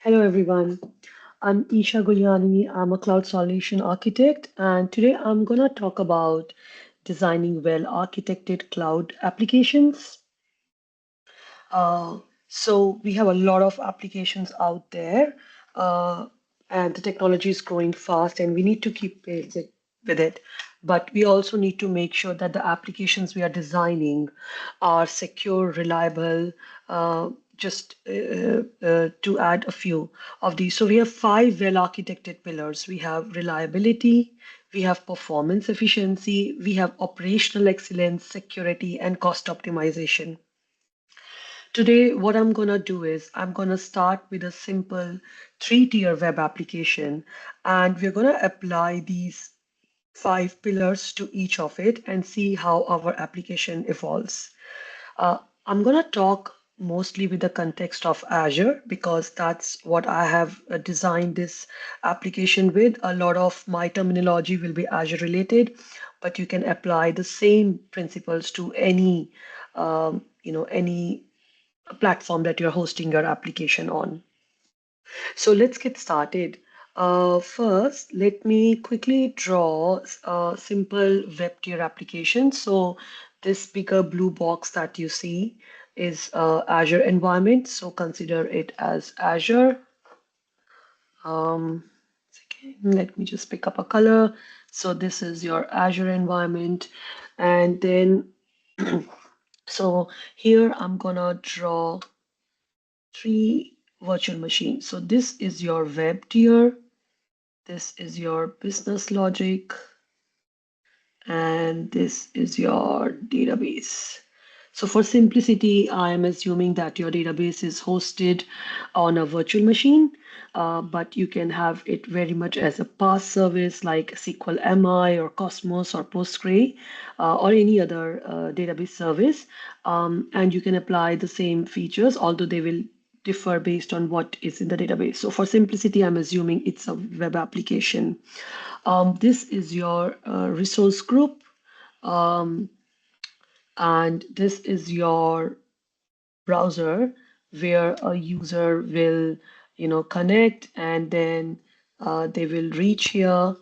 Hello, everyone. I'm Isha Gulyani. I'm a cloud solution architect, and today I'm going to talk about designing well architected cloud applications. Uh, so, we have a lot of applications out there, uh, and the technology is growing fast, and we need to keep pace with it. But we also need to make sure that the applications we are designing are secure, reliable, to add a few of these. So we have five well-architected pillars. We have reliability, we have performance efficiency, we have operational excellence, security, and cost optimization. Today, what I'm going to do is I'm going to start with a simple three-tier web application, and we're going to apply these five pillars to each of it and see how our application evolves. Uh, I'm going to talk mostly with the context of Azure because that's what I have designed this application with. A lot of my terminology will be Azure related, but you can apply the same principles to any platform that you're hosting your application on. So let's get started. First, let me quickly draw a simple web tier application. So this bigger blue box that you see is Azure environment. So consider it as Azure. Um, Let me just pick up a color. So this is your Azure environment. And then, so here I'm gonna draw three virtual machines. So this is your web tier. This is your business logic, and this is your database. So for simplicity, I am assuming that your database is hosted on a virtual machine, but you can have it very much as a PaaS service like SQL MI or Cosmos or Postgre or any other database service. And you can apply the same features, although they will differ based on what is in the database. So for simplicity, I'm assuming it's a web application. This is your resource group, um, and this is your browser where a user will, connect, and then they will reach here.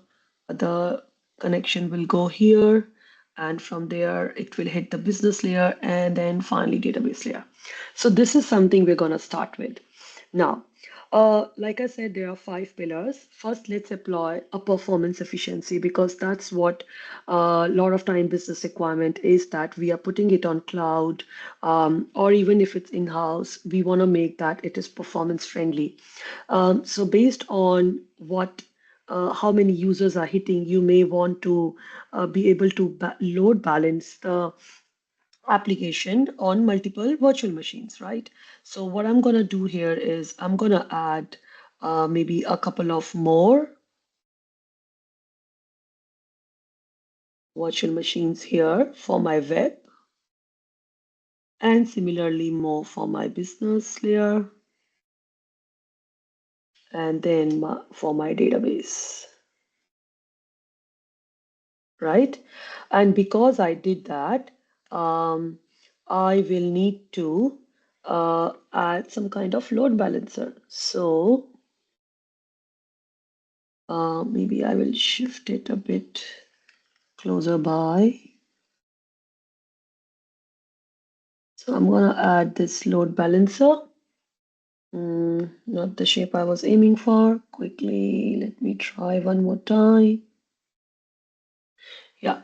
The connection will go here, and from there it will hit the business layer and then finally database layer. So this is something we're going to start with. Now, like I said, there are five pillars. First, let's apply a performance efficiency because that's what a lot of time business requirement is, that we are putting it on cloud, or even if it's in-house, we want to make that it is performance friendly. So based on how many users are hitting, you may want to be able to load balance the application on multiple virtual machines, right? So what I'm going to do here is I'm going to add maybe a couple of more virtual machines here for my web, and similarly more for my business layer, and then for my database, right? And because I did that, um, I will need to add some kind of load balancer. So maybe I will shift it a bit closer by. So I'm gonna add this load balancer. Not the shape I was aiming for. Quickly, let me try one more time. Yeah,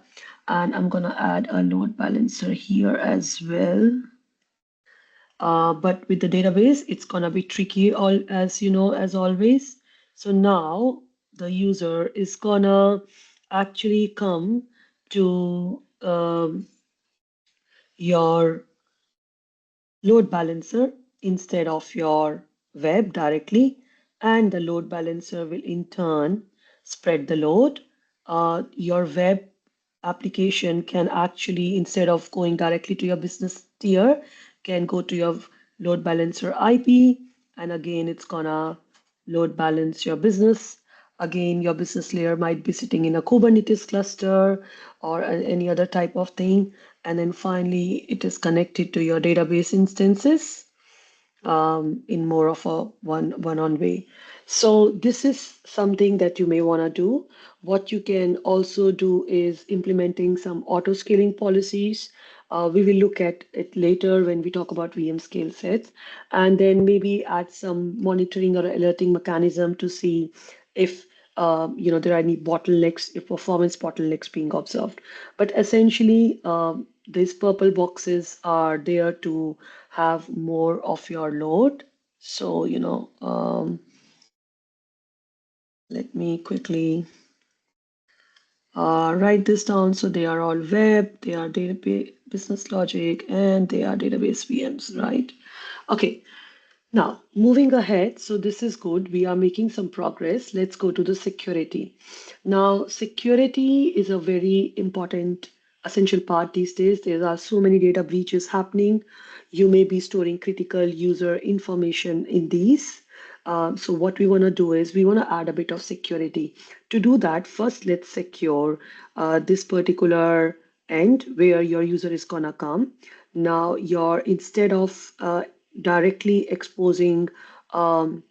and I'm gonna add a load balancer here as well. But with the database, it's gonna be tricky, all as you know, as always. So now the user is gonna actually come to your load balancer instead of your web directly, and the load balancer will in turn spread the load. Your web application can actually, instead of going directly to your business tier, can go to your load balancer IP, and again it's gonna load balance your business. Again, your business layer might be sitting in a Kubernetes cluster or any other type of thing. And then finally, it is connected to your database instances. in more of a one-on way. So this is something that you may want to do. What you can also do is implementing some auto scaling policies. We will look at it later when we talk about VM scale sets, and then maybe add some monitoring or alerting mechanism to see if there are any bottlenecks, if performance bottlenecks being observed. But essentially, these purple boxes are there to have more of your load. So, let me quickly write this down. So they are all web, they are database business logic, and they are database VMs, right? Okay, now moving ahead. So this is good. We are making some progress. Let's go to the security. Now, security is a very important essential part these days. There are so many data breaches happening. You may be storing critical user information in these. So what we want to do is we want to add a bit of security. To do that, first let's secure this particular end where your user is gonna come. Now you're instead of directly exposing um,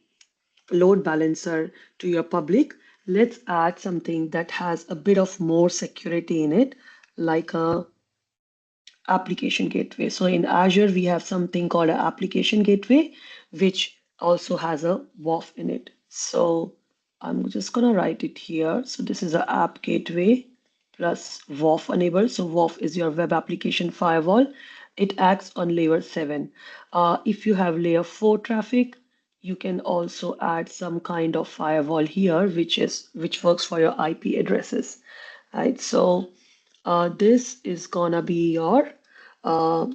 load balancer to your public, let's add something that has a bit of more security in it, like a application gateway. So in Azure, we have something called an application gateway, which also has a WAF in it. So I'm just gonna write it here. So this is an app gateway plus WAF enable. So WAF is your web application firewall. It acts on layer 7. If you have layer 4 traffic, you can also add some kind of firewall here, which works for your IP addresses, right? So this is gonna be your uh,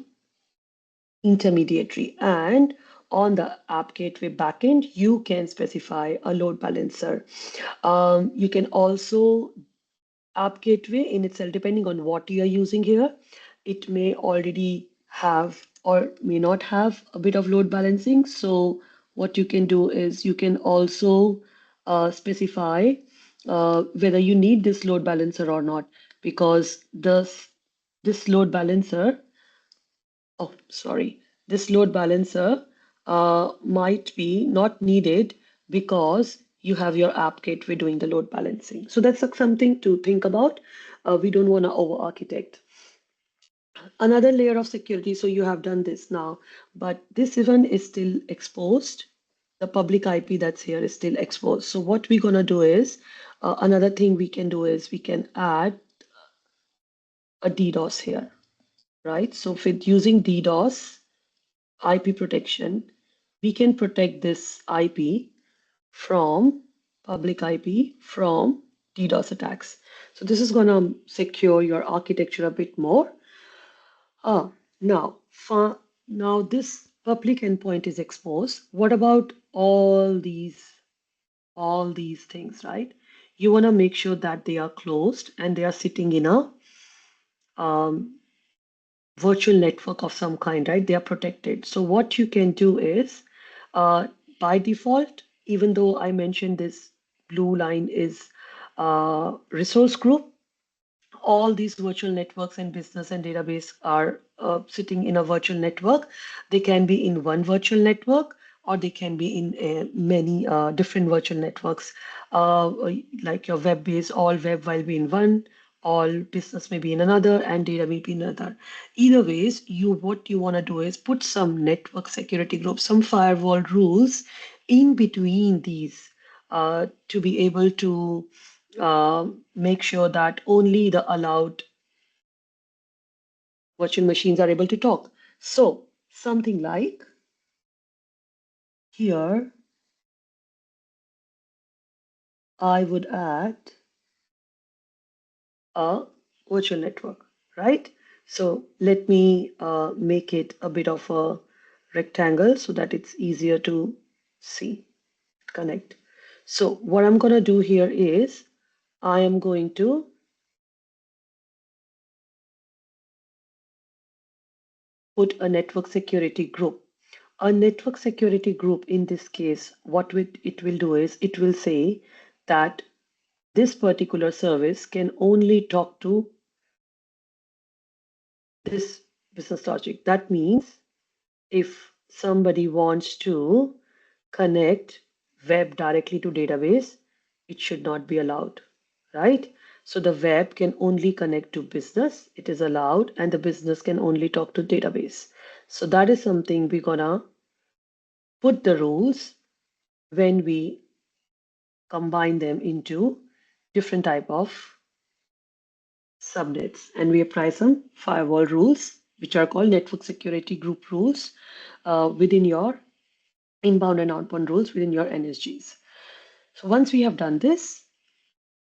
intermediary, and on the app gateway backend, you can specify a load balancer. You can also app gateway in itself, depending on what you are using here, it may already have or may not have a bit of load balancing. So what you can do is you can also specify whether you need this load balancer or not, because this load balancer, oh, sorry, this load balancer might be not needed because you have your app gateway doing the load balancing. So that's something to think about. We don't want to over architect. Another layer of security. So you have done this now, but this event is still exposed. The public IP that's here is still exposed. So what we're going to do is another thing we can do is we can add a DDoS here, right? So with using DDoS, IP protection, we can protect this IP from public IP from DDoS attacks. So this is going to secure your architecture a bit more. Ah, now, now this public endpoint is exposed. What about all these things, right? You want to make sure that they are closed and they are sitting in a um, virtual network of some kind, right? They are protected. So what you can do is, uh, by default, even though I mentioned this blue line is resource group, all these virtual networks in business and database are sitting in a virtual network. They can be in one virtual network or they can be in many different virtual networks. Like your web base, all web will be in one, all business may be in another, and data may be in another. Either ways, what you want to do is put some network security groups, some firewall rules in between these to be able to make sure that only the allowed virtual machines are able to talk. So something like here, I would add a virtual network, right? So let me make it a bit of a rectangle so that it's easier to see, connect. So what I'm going to do here is I am going to put a network security group. A network security group in this case, what it will do is it will say that this particular service can only talk to this business logic. That means if somebody wants to connect web directly to database, it should not be allowed, right? So the web can only connect to business, it is allowed, and the business can only talk to database. So that is something we're gonna put the rules when we combine them into different type of subnets, and we apply some firewall rules which are called network security group rules within your inbound and outbound rules within your NSGs. So once we have done this,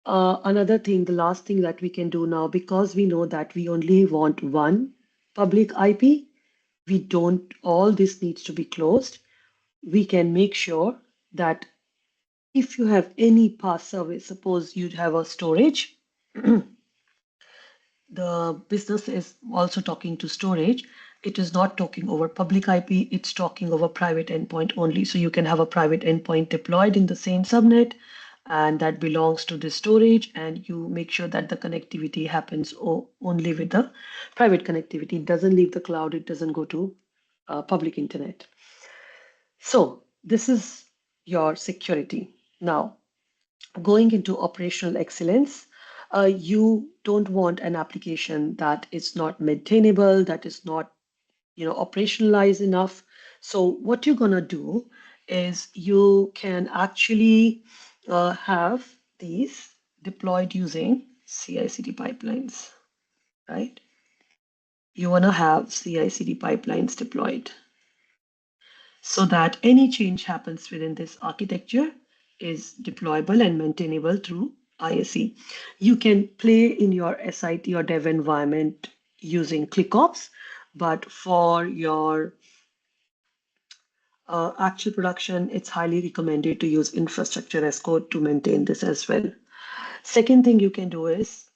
another thing, the last thing that we can do now, because we know that we only want one public IP, we don't, all this needs to be closed. We can make sure that if you have any past service, suppose you have a storage, the business is also talking to storage. It is not talking over public IP, it's talking over private endpoint only. So you can have a private endpoint deployed in the same subnet, and that belongs to the storage, and you make sure that the connectivity happens only with the private connectivity. It doesn't leave the cloud, it doesn't go to public internet. So this is your security. Now, going into operational excellence, you don't want an application that is not maintainable, that is not, operationalized enough. So what you're gonna do is you can actually have these deployed using CI/CD pipelines, right? You wanna have CI/CD pipelines deployed so that any change happens within this architecture is deployable and maintainable through ISE. You can play in your SIT or dev environment using ClickOps, but for your actual production, it's highly recommended to use infrastructure as code to maintain this as well. Second thing you can do is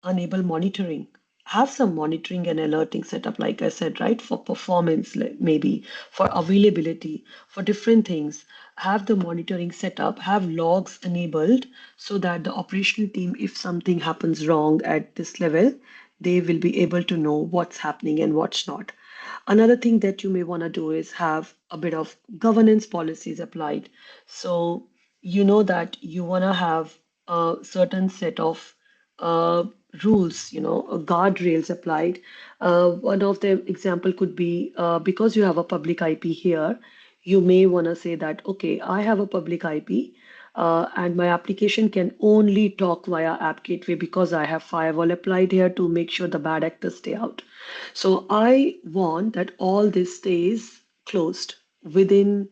enable monitoring. Have some monitoring and alerting set up, like I said, right? For performance, maybe for availability, for different things. Have the monitoring set up, have logs enabled so that the operational team, if something happens wrong at this level, they will be able to know what's happening and what's not. Another thing that you may want to do is have a bit of governance policies applied. So you know that you want to have a certain set of uh, rules, guardrails applied. One of the example could be because you have a public IP here, you may want to say that, okay, I have a public IP and my application can only talk via app gateway because I have firewall applied here to make sure the bad actors stay out. So I want that all this stays closed within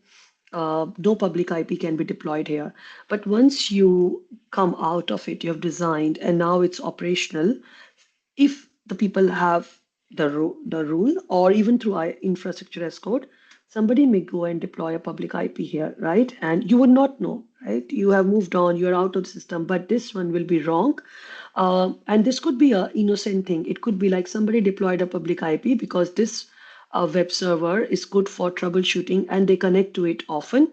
no public IP can be deployed here. But once you come out of it, you have designed and now it's operational. If the people have the rule, or even through infrastructure as code, somebody may go and deploy a public IP here, right? And you would not know, right? You have moved on, you're out of the system, but this one will be wrong. And this could be a innocent thing. It could be like somebody deployed a public IP because this web server is good for troubleshooting and they connect to it often.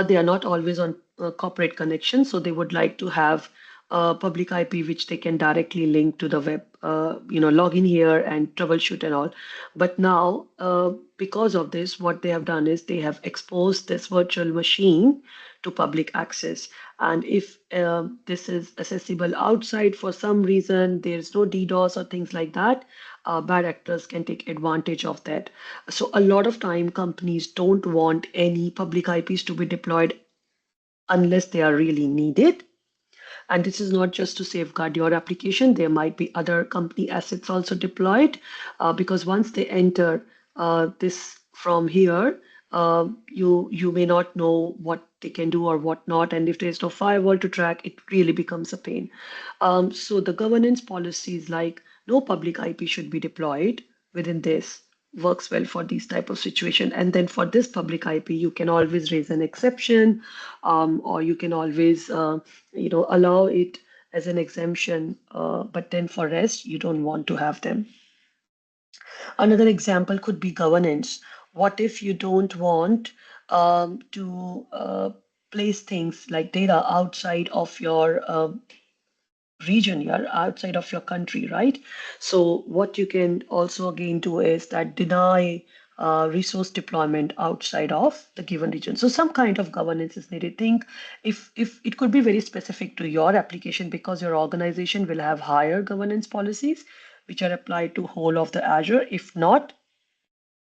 They are not always on corporate connection, so they would like to have a public IP which they can directly link to the web, log in here and troubleshoot and all. But now, because of this, what they have done is they have exposed this virtual machine to public access. And if this is accessible outside for some reason, there's no DDoS or things like that, bad actors can take advantage of that. So a lot of time companies don't want any public IPs to be deployed unless they are really needed. And this is not just to safeguard your application. There might be other company assets also deployed because once they enter this from here, you may not know what they can do or what not. And if there's no firewall to track, it really becomes a pain. So the governance policies like no public IP should be deployed within this works well for these type of situation. And then for this public IP, you can always raise an exception, or you can always allow it as an exemption, but then for rest, you don't want to have them. Another example could be governance. What if you don't want to place things like data outside of your region, you're outside of your country, right? So what you can also again do is that deny resource deployment outside of the given region. So some kind of governance is needed. Think if it could be very specific to your application because your organization will have higher governance policies which are applied to whole of the Azure. If not,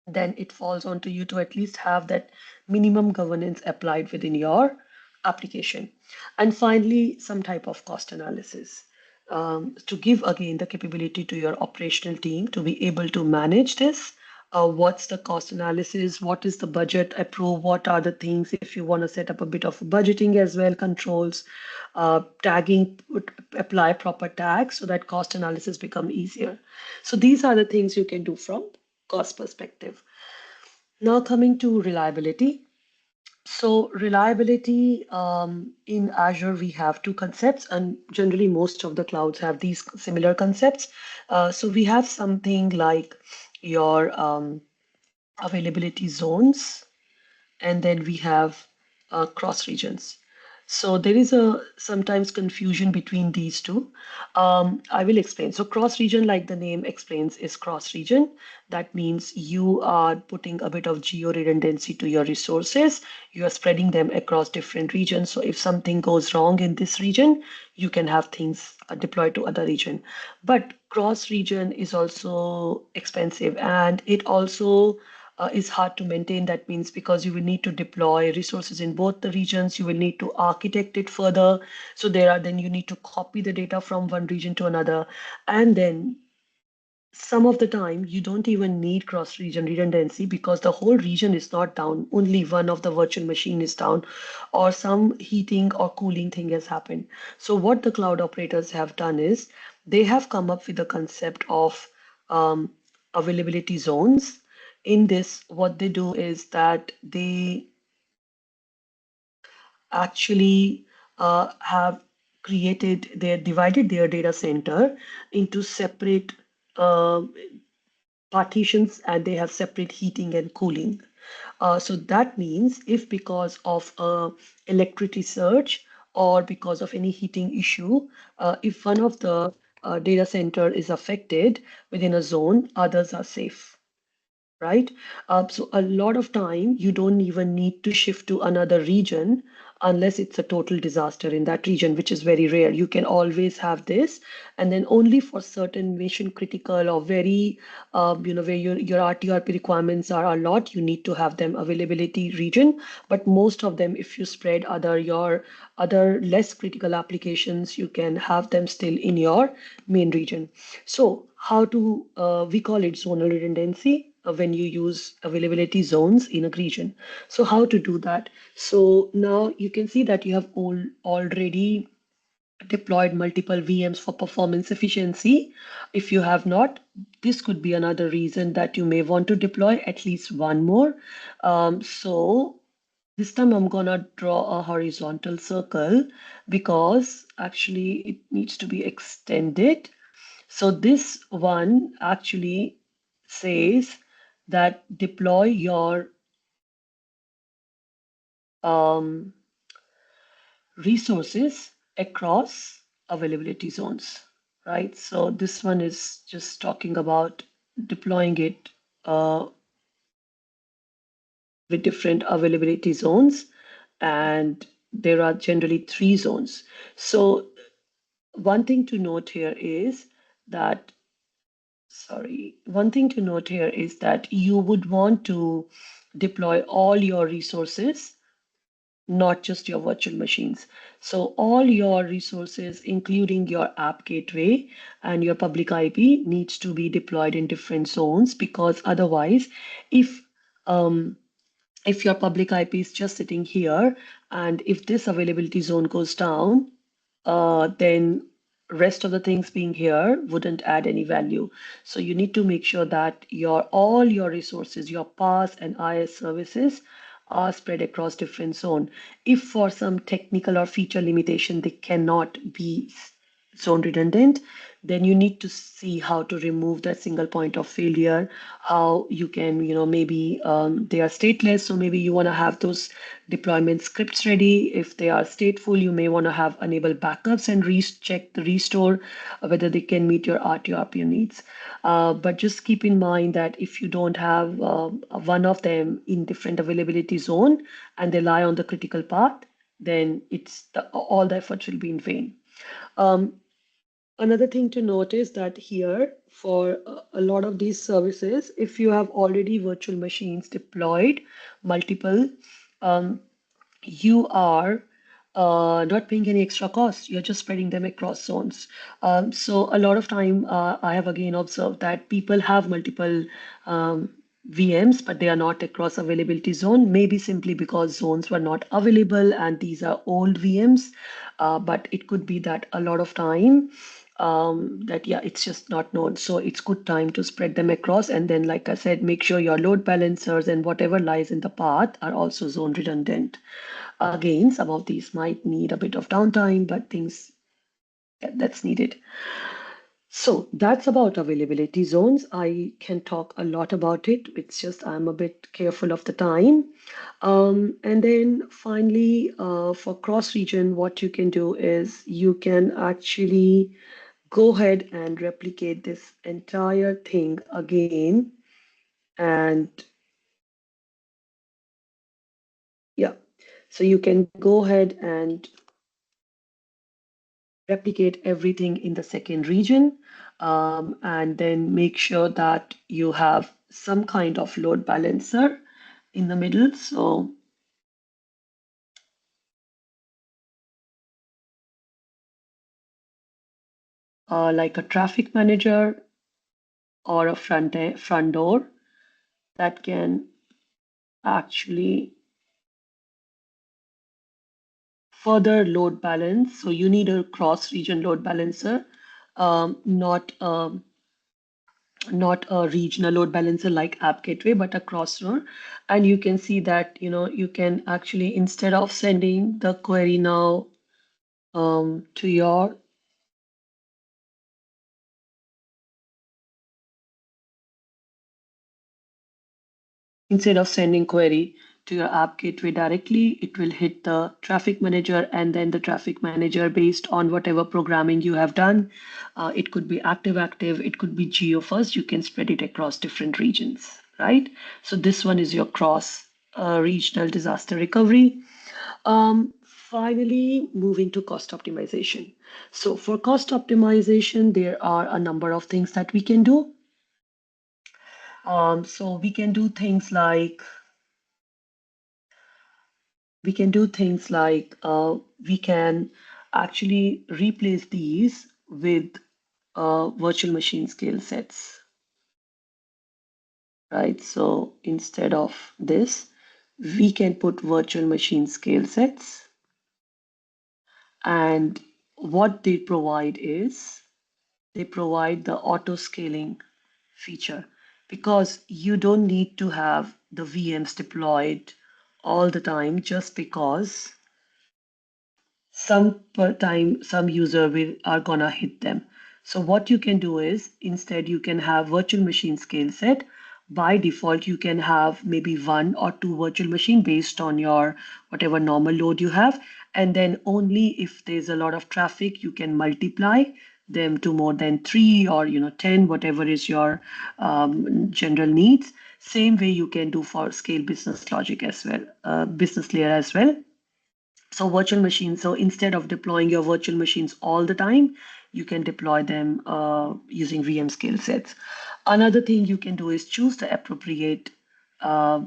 then it falls onto you to at least have that minimum governance applied within your application. And finally, some type of cost analysis to give again the capability to your operational team to be able to manage this. What's the cost analysis? What is the budget approve? What are the things if you want to set up a bit of budgeting as well, controls, tagging, apply proper tags so that cost analysis become easier. So these are the things you can do from cost perspective. Now coming to reliability. So reliability in Azure, we have two concepts, and generally most of the clouds have these similar concepts. So we have something like your availability zones, and then we have cross regions. So there is a sometimes confusion between these two. I will explain. So cross region, like the name explains, is cross region. That means you are putting a bit of geo redundancy to your resources. You are spreading them across different regions. So if something goes wrong in this region, you can have things deployed to other region. But cross region is also expensive, and it also is hard to maintain. That means because you will need to deploy resources in both the regions, you will need to architect it further. So then you need to copy the data from one region to another. And then some of the time you don't even need cross region redundancy because the whole region is not down. Only one of the virtual machine is down, or some heating or cooling thing has happened. So what the cloud operators have done is they have come up with the concept of um, availability zones. In this, what they do is that they actually have divided their data center into separate uh, partitions, and they have separate heating and cooling. So that means if because of electricity surge or because of any heating issue, if one of the data center is affected within a zone, others are safe, right? So a lot of time you don't even need to shift to another region unless it's a total disaster in that region, which is very rare. You can always have this, and then only for certain mission critical or very, where your RTRP requirements are a lot, you need to have them availability region. But most of them, if you spread your other less critical applications, you can have them still in your main region. So how to we call it zonal redundancy when you use availability zones in a region. So how to do that? So now you can see that you have already deployed multiple VMs for performance efficiency. If you have not, this could be another reason that you may want to deploy at least one more. So this time I'm gonna draw a horizontal circle because actually it needs to be extended. So this one actually says that deploy your um, resources across availability zones, right? So this one is just talking about deploying it with different availability zones, and there are generally three zones. So one thing to note here is that one thing to note here is that you would want to deploy all your resources, not just your virtual machines. So all your resources, including your app gateway and your public IP, needs to be deployed in different zones because otherwise, if um, if your public IP is just sitting here, and if this availability zone goes down, then rest of the things being here wouldn't add any value. So you need to make sure that all your resources, your PaaS and IaaS services are spread across different zone. If for some technical or feature limitation, they cannot be zone redundant, then you need to see how to remove that single point of failure, how you can, maybe they are stateless, so maybe you want to have those deployment scripts ready. If they are stateful, you may want to have enable backups and check the restore whether they can meet your RTO needs. But just keep in mind that if you don't have one of them in different availability zone and they lie on the critical path, then all the efforts will be in vain. Um, Another thing to note is that here, for a lot of these services, if you have already virtual machines deployed, multiple, um, you are not paying any extra cost. You're just spreading them across zones. So a lot of time, I have again observed that people have multiple VMs, but they are not across availability zone, maybe simply because zones were not available and these are old VMs. But it could be that a lot of time that yeah, it's just not known. So it's good time to spread them across. And then, like I said, make sure your load balancers and whatever lies in the path are also zone redundant. Again, some of these might need a bit of downtime, but things that's needed. So that's about availability zones. I can talk a lot about it. It's just I'm a bit careful of the time. And then finally, for cross region, what you can do is you can actually go ahead and replicate this entire thing again. And yeah, so you can go ahead and replicate everything in the second region, and then make sure that you have some kind of load balancer in the middle. So like a traffic manager or a front door that can actually further load balance. So you need a cross region load balancer, not a regional load balancer like app gateway, but a crossroad. And you can see that, you can actually, instead of sending the query now to your, instead of sending query to your app gateway directly, it will hit the traffic manager, and then the traffic manager, based on whatever programming you have done, it could be active, it could be geo first, you can spread it across different regions, right? So this one is your cross regional disaster recovery. Finally, moving to cost optimization. So for cost optimization, there are a number of things that we can do. So we can actually replace these with virtual machine scale sets, right? So instead of this, we can put virtual machine scale sets, and what they provide is they provide the auto scaling feature, because you don't need to have the VMs deployed all the time, just because some per time some user will are gonna hit them. So what you can do is, instead you can have virtual machine scale set. By default, you can have maybe one or two virtual machine based on your whatever normal load you have. And then only if there's a lot of traffic, you can multiply them to more than three or 10, whatever is your general needs. Same way you can do for scale business logic as well, business layer as well. So virtual machines, so instead of deploying your virtual machines all the time, you can deploy them using VM scale sets. Another thing you can do is choose the appropriate uh,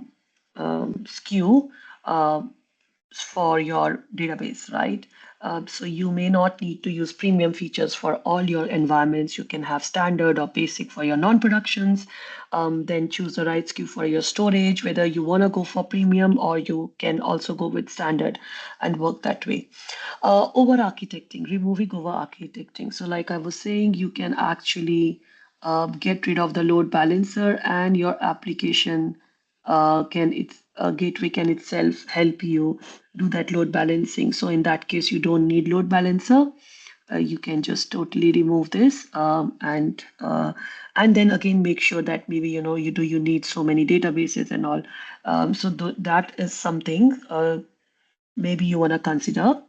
SKU for your database, right? So you may not need to use premium features for all your environments. You can have standard or basic for your non-productions. Then choose the right SKU for your storage, whether you want to go for premium or you can also go with standard and work that way. Over architecting, removing over architecting. So like I was saying, you can actually get rid of the load balancer, and your application can its gateway can itself help you do that load balancing. So in that case, you don't need load balancer. you can just totally remove this, and then again make sure that maybe you need so many databases and all. So that is something maybe you want to consider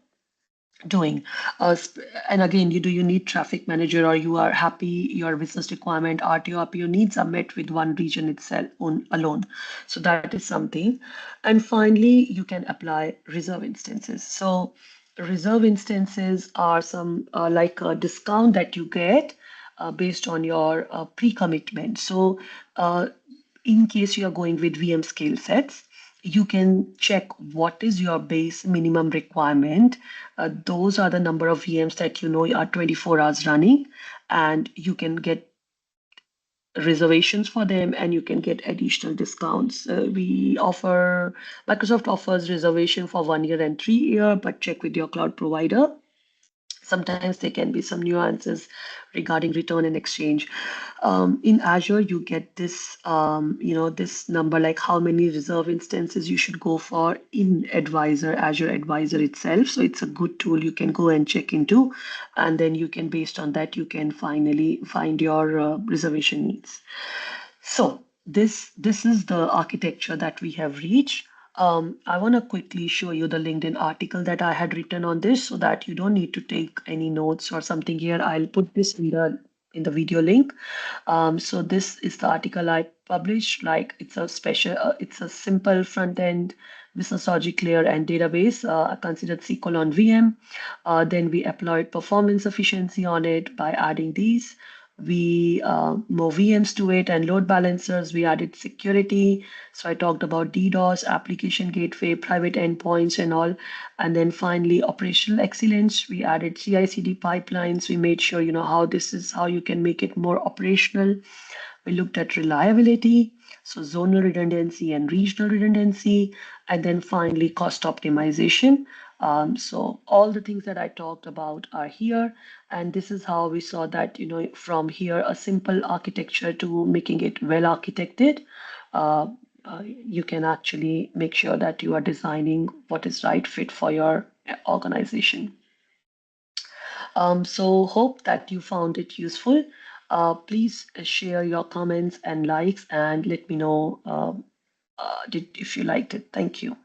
doing. And again, you need traffic manager, or you are happy your business requirement RTO RPO needs are met with one region itself alone. So that is something. And finally, you can apply reserve instances. So reserve instances are some like a discount that you get based on your pre-commitment. So in case you are going with VM scale sets, you can check what is your base minimum requirement. Those are the number of VMs that you know are 24 hours running, and you can get reservations for them and you can get additional discounts. Microsoft offers reservation for 1 year and 3 year, but check with your cloud provider. Sometimes there can be some nuances regarding return and exchange. In Azure, you get this number, like how many reserve instances you should go for in Azure Advisor itself. So it's a good tool you can go and check into, and then you can, based on that, you can finally find your reservation needs. So this is the architecture that we have reached. I want to quickly show you the LinkedIn article that I had written on this, so that you don't need to take any notes or something here. I'll put this in the video link. So this is the article I published. Like, it's a simple front end business logic layer and database. I considered SQL on VM. Then we applied performance efficiency on it by adding these. We more VMs to it and load balancers. We added security. So I talked about DDoS, application gateway, private endpoints, and all. And then finally, operational excellence. We added CI/CD pipelines. We made sure how this is how you can make it more operational. We looked at reliability, so zonal redundancy and regional redundancy, and then finally cost optimization. So all the things that I talked about are here, and this is how we saw that from here a simple architecture to making it well architected. You can actually make sure that you are designing what is right fit for your organization. So hope that you found it useful. Please share your comments and likes and let me know if you liked it. Thank you.